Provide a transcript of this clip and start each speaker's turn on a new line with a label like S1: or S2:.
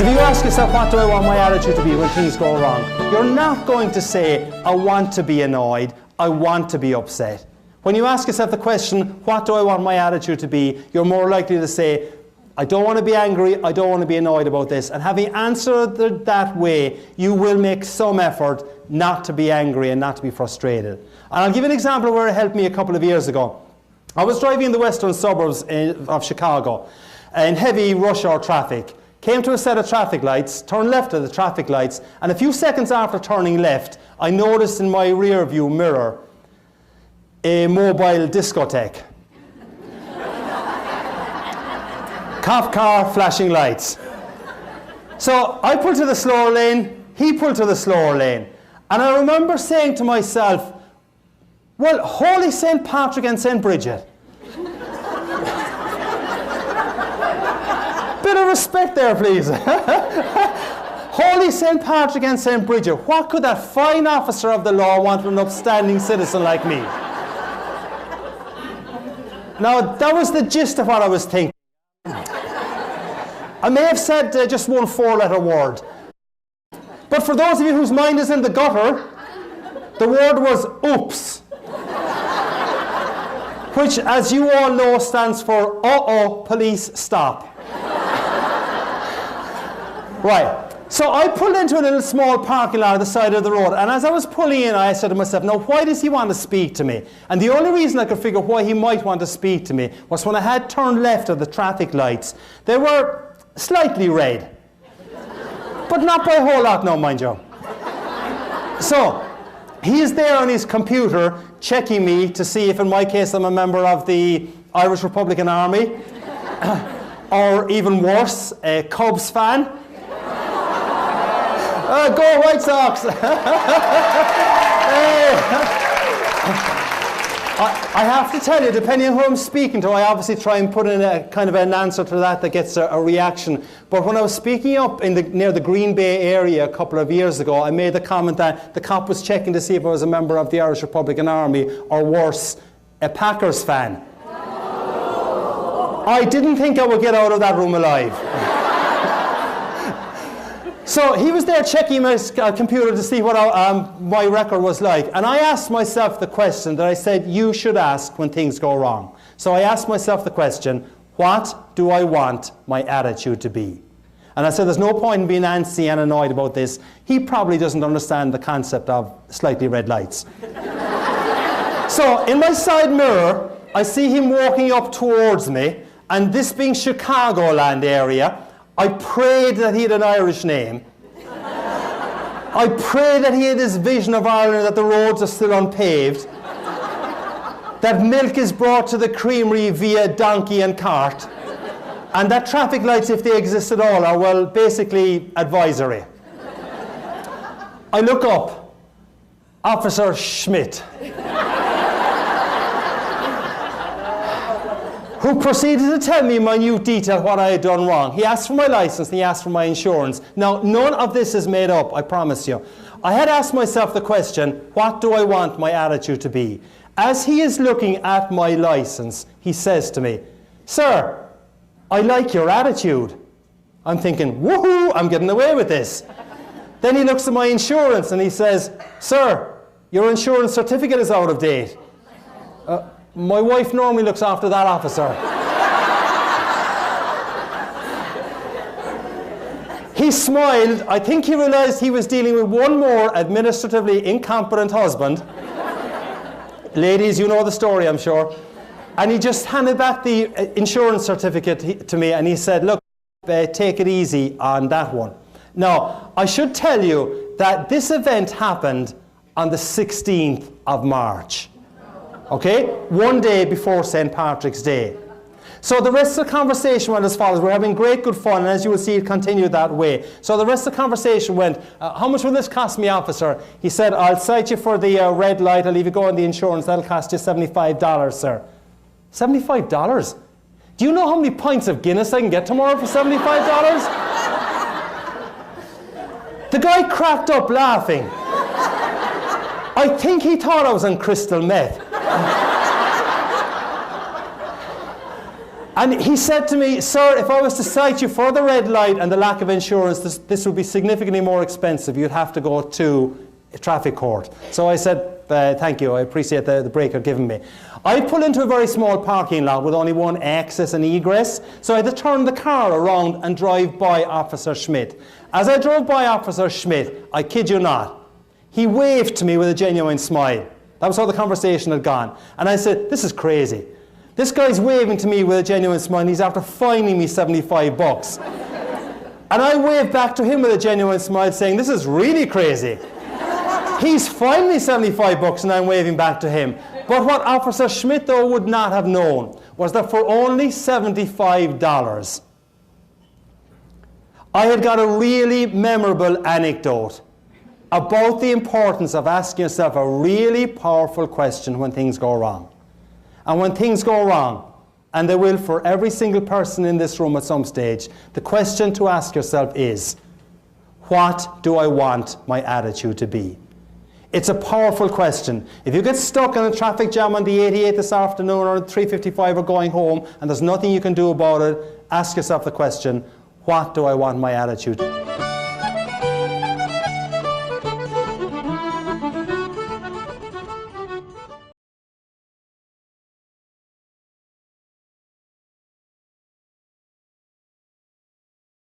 S1: If you ask yourself, what do I want my attitude to be when things go wrong? You're not going to say, I want to be annoyed, I want to be upset. When you ask yourself the question, what do I want my attitude to be? You're more likely to say, I don't want to be angry, I don't want to be annoyed about this. And having answered that way, you will make some effort not to be angry and not to be frustrated. And I'll give you an example where it helped me a couple of years ago. I was driving in the western suburbs of Chicago in heavy rush hour traffic. Came to a set of traffic lights, turned left at the traffic lights, and a few seconds after turning left, I noticed in my rear view mirror a mobile discotheque. Cop car, flashing lights. So I pulled to the slower lane, he pulled to the slower lane. And I remember saying to myself, well, holy St. Patrick and St. Bridget. Bit of respect there, please. Holy St. Patrick and St. Bridget, what could that fine officer of the law want from an upstanding citizen like me? Now, that was the gist of what I was thinking. I may have said just one four-letter word. But for those of you whose mind is in the gutter, the word was oops. Which, as you all know, stands for uh-oh, police, stop. Right, so I pulled into a little small parking lot at the side of the road, and as I was pulling in, I said to myself, now why does he want to speak to me? And the only reason I could figure why he might want to speak to me was when I had turned left at the traffic lights. They were slightly red, but not by a whole lot now, mind you. So, he is there on his computer checking me to see if, in my case, I'm a member of the Irish Republican Army, or even worse, a Cubs fan. Go White Sox! I have to tell you, depending on who I'm speaking to, I obviously try and put in a kind of an answer to that gets a reaction. But when I was speaking up near the Green Bay area a couple of years ago, I made the comment that the cop was checking to see if I was a member of the Irish Republican Army, or worse, a Packers fan. I didn't think I would get out of that room alive. So he was there checking my computer to see what my record was like. And I asked myself the question that I said you should ask when things go wrong. So I asked myself the question, what do I want my attitude to be? And I said there's no point in being antsy and annoyed about this. He probably doesn't understand the concept of slightly red lights. So in my side mirror, I see him walking up towards me, and this being Chicagoland area, I prayed that he had an Irish name. I prayed that he had this vision of Ireland, that the roads are still unpaved, that milk is brought to the creamery via donkey and cart, and that traffic lights, if they exist at all, are, well, basically advisory. I look up, Officer Schmidt, who proceeded to tell me in minute detail what I had done wrong. He asked for my license and he asked for my insurance. Now, none of this is made up, I promise you. I had asked myself the question, what do I want my attitude to be? As he is looking at my license, he says to me, sir, I like your attitude. I'm thinking, woohoo, I'm getting away with this. Then he looks at my insurance and he says, sir, your insurance certificate is out of date. My wife normally looks after that, officer. He smiled. I think he realized he was dealing with one more administratively incompetent husband. Ladies, you know the story, I'm sure. And he just handed back the insurance certificate to me and he said, look, take it easy on that one. Now, I should tell you that this event happened on the 16th of March. Okay? One day before St. Patrick's Day. So the rest of the conversation went as follows. We're having great good fun, and as you will see, it continued that way. So the rest of the conversation went, how much will this cost me, officer? He said, I'll cite you for the red light. I'll leave you go on the insurance. That'll cost you $75, sir. $75? Do you know how many pints of Guinness I can get tomorrow for $75? The guy cracked up laughing. I think he thought I was on crystal meth. And he said to me, sir, if I was to cite you for the red light and the lack of insurance, this would be significantly more expensive. You'd have to go to a traffic court. So I said, thank you, I appreciate the break you're giving me. I pull into a very small parking lot with only one access and egress, so I had to turn the car around and drive by Officer Schmidt. As I drove by Officer Schmidt, I kid you not, he waved to me with a genuine smile. That was how the conversation had gone. And I said, this is crazy. This guy's waving to me with a genuine smile and he's after fining me 75 bucks. And I waved back to him with a genuine smile saying, this is really crazy. He's fined me 75 bucks and I'm waving back to him. But what Officer Schmidt, though, would not have known was that for only $75, I had got a really memorable anecdote about the importance of asking yourself a really powerful question when things go wrong. And when things go wrong, and they will for every single person in this room at some stage, the question to ask yourself is, what do I want my attitude to be? It's a powerful question. If you get stuck in a traffic jam on the 88 this afternoon or 3:55 or going home and there's nothing you can do about it, ask yourself the question, what do I want my attitude to be?